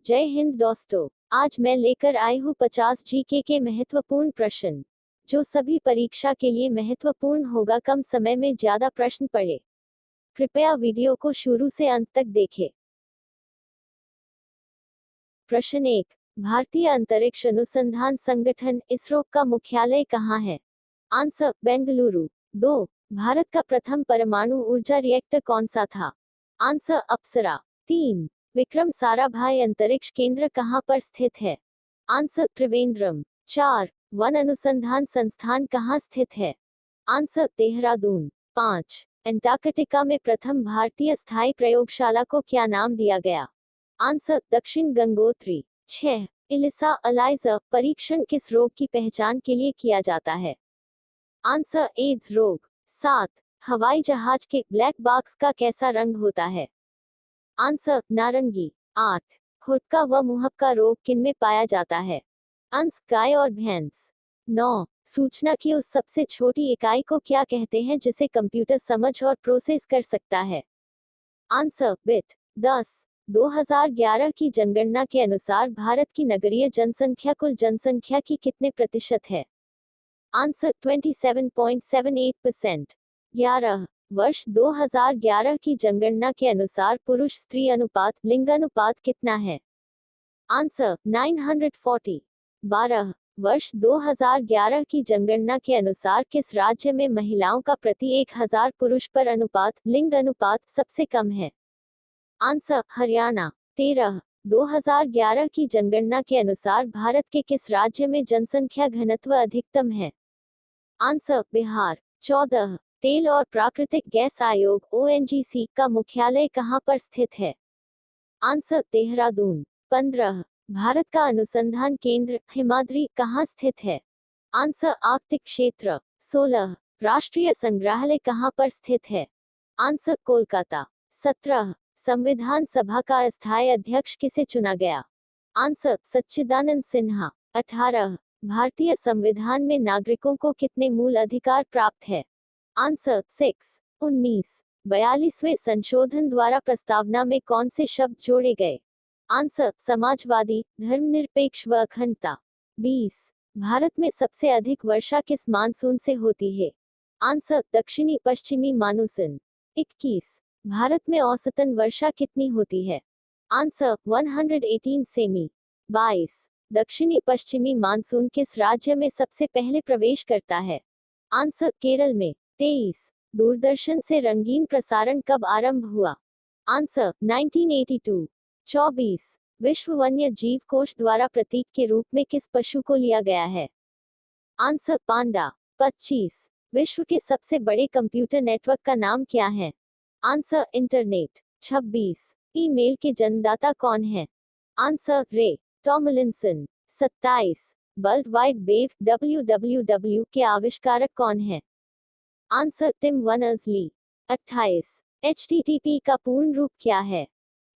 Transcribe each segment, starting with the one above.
जय हिंद दोस्तों। आज मैं लेकर आई हूँ 50 जीके के महत्वपूर्ण प्रश्न, जो सभी परीक्षा के लिए महत्वपूर्ण होगा। कम समय में ज्यादा प्रश्न पढ़े। कृपया वीडियो को शुरू से अंत तक देखें। प्रश्न 1। भारतीय अंतरिक्ष अनुसंधान संगठन इसरो का मुख्यालय कहाँ है? आंसर, बेंगलुरु। 2। भारत का प्रथम परमाणु ऊर्जा रिएक्टर कौन सा था? आंसर, अप्सरा। 3। विक्रम साराभाई अंतरिक्ष केंद्र कहाँ पर स्थित है? आंसर, त्रिवेंद्रम। 4। वन अनुसंधान संस्थान कहाँ स्थित है? आंसर, देहरादून। 5। एंटार्कटिका में प्रथम भारतीय स्थायी प्रयोगशाला को क्या नाम दिया गया? आंसर, दक्षिण गंगोत्री। 6। इलिसा अलाइजर परीक्षण किस रोग की पहचान के लिए किया जाता है? आंसर, एड्स रोग। 7। हवाई जहाज के ब्लैक बॉक्स का कैसा रंग होता है? आंसर, नारंगी। 8। खुरका व मुहक्का रोग किनमें पाया जाता है? अंस, गाय और भैंस। 9। सूचना की उस सबसे छोटी इकाई को क्या कहते हैं जिसे कंप्यूटर समझ और प्रोसेस कर सकता है? Answer, bit. 10। 2011 की जनगणना के अनुसार भारत की नगरीय जनसंख्या कुल जनसंख्या की कितने प्रतिशत है? आंसर, 27.78%। 11। वर्ष 2011 की जनगणना के अनुसार पुरुष स्त्री अनुपात लिंगानुपात कितना है? आंसर, 940। 12। वर्ष 2011 की जनगणना के अनुसार किस राज्य में महिलाओं का प्रति 1000 पुरुष पर अनुपात लिंग अनुपात सबसे कम है? आंसर, हरियाणा। 13। 2011 की जनगणना के अनुसार भारत के किस राज्य में जनसंख्या घनत्व अधिकतम है? आंसर, बिहार। 14। तेल और प्राकृतिक गैस आयोग ONGC का मुख्यालय कहाँ पर स्थित है? आंसर, देहरादून। 15। भारत का अनुसंधान केंद्र हिमाद्री कहाँ स्थित है? आंसर, आर्कटिक क्षेत्र। 16। राष्ट्रीय संग्रहालय कहाँ पर स्थित है? आंसर, कोलकाता। 17। संविधान सभा का अस्थायी अध्यक्ष किसे चुना गया? आंसर, सच्चिदानंद सिन्हा। 18। भारतीय संविधान में नागरिकों को कितने मूल अधिकार प्राप्त है? आंसर, 6। 19। 42वें संशोधन द्वारा प्रस्तावना में कौन से शब्द जोड़े गए? आंसर, समाजवादी, धर्मनिरपेक्ष व अखंडता। 20। भारत में सबसे अधिक वर्षा किस मानसून से होती है? आंसर, दक्षिणी पश्चिमी मानसून। 21। भारत में औसतन वर्षा कितनी होती है? Answer, 118 semi. 22। दक्षिणी पश्चिमी मानसून किस राज्य में सबसे पहले प्रवेश करता है? आंसर, केरल में। 23। दूरदर्शन से रंगीन प्रसारण कब आरंभ हुआ? आंसर, 1982। 24। विश्व वन्य जीव कोष द्वारा प्रतीक के रूप में किस पशु को लिया गया है? आंसर, पांडा। 25। विश्व के सबसे बड़े कंप्यूटर नेटवर्क का नाम क्या है? Answer, internet. 26। ईमेल के जन्मदाता कौन है? आंसर, रे Tomlinson. 27। World wide web WWW के आविष्कारक कौन है? Answer, Tim Berners-Lee. 28। HTTP का पूर्ण रूप क्या है?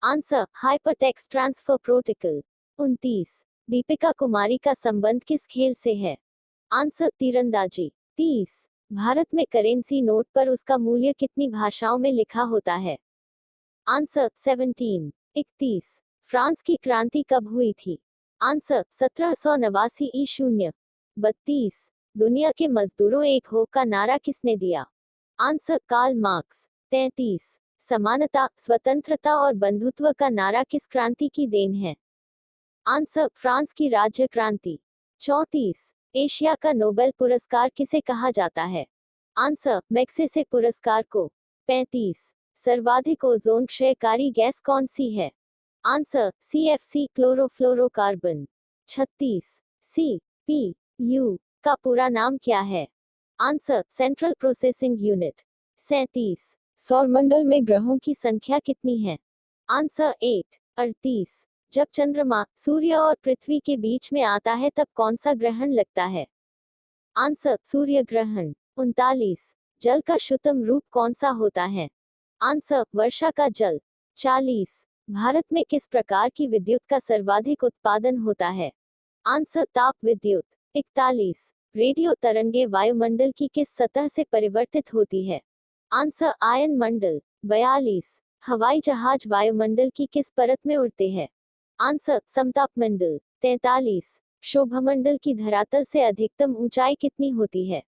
Answer, hypertext transfer protocol. 29। Deepika Kumari का संबंध किस खेल से है? आंसर, तीरंदाजी। 30। भारत में करेंसी नोट पर उसका मूल्य कितनी भाषाओं में लिखा होता है? आंसर, 17। 31। फ्रांस की क्रांति कब हुई थी? आंसर, 1789 ई. 32। दुनिया के मजदूरों एक हो का नारा किसने दिया? Answer, Karl Marx. 33। समानता, स्वतंत्रता और बंधुत्व का नारा किस क्रांति की देन है? आंसर, फ्रांस की राज्य क्रांति। 34। एशिया का नोबेल पुरस्कार किसे कहा जाता है? आंसर, मैग्सेसे पुरस्कार को। 35। सर्वाधिक ओजोन क्षयकारी गैस कौन सी है? Answer, CFC chlorofluorocarbon. 36। CPU का पूरा नाम क्या है? Answer, central processing unit. 37। सौरमंडल में ग्रहों की संख्या कितनी है? आंसर, 8। 38। जब चंद्रमा सूर्य और पृथ्वी के बीच में आता है तब कौन सा ग्रहण लगता है? आंसर, सूर्य ग्रहण। 39। जल का शुद्धतम रूप कौन सा होता है? आंसर, वर्षा का जल। 40। भारत में किस प्रकार की विद्युत का सर्वाधिक उत्पादन होता है? आंसर, ताप विद्युत। 41। रेडियो तरंगे वायुमंडल की किस सतह से परिवर्तित होती है? आंसर, आयन मंडल। 42। हवाई जहाज वायुमंडल की किस परत में उड़ते हैं? आंसर समतापमंडल। 43। शोभमंडल की धरातल से अधिकतम ऊंचाई कितनी होती है?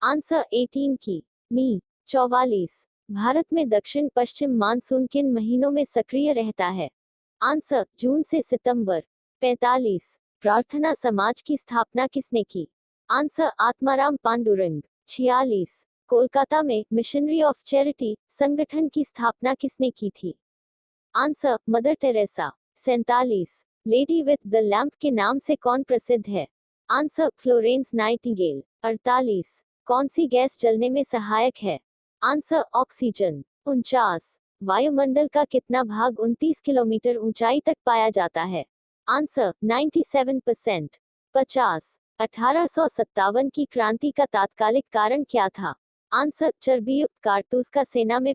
आंसर 18 की मी। 44। भारत में दक्षिण पश्चिम मानसून किन महीनों में सक्रिय रहता है? आंसर जून से सितंबर। 45। प्रार्थना समाज की स्थापना किसने की? आंसर आत्माराम पांडुरंग। 46। कोलकाता में मिशनरी ऑफ चैरिटी संगठन की स्थापना किसने की थी? Answer mother Teresa. 47। Lady with the lamp के नाम से कौन प्रसिद्ध है? Answer Florence Nightingale. 48। कौन सी गैस जलने में सहायक है? Answer oxygen. 49। वायुमंडल का कितना भाग 29 किलोमीटर ऊंचाई तक पाया जाता है? आंसर 97%। 50। 1857 की क्रांति का तात्कालिक कारण क्या था? आंसर चर्बीयुक्त कारतूस का सेना में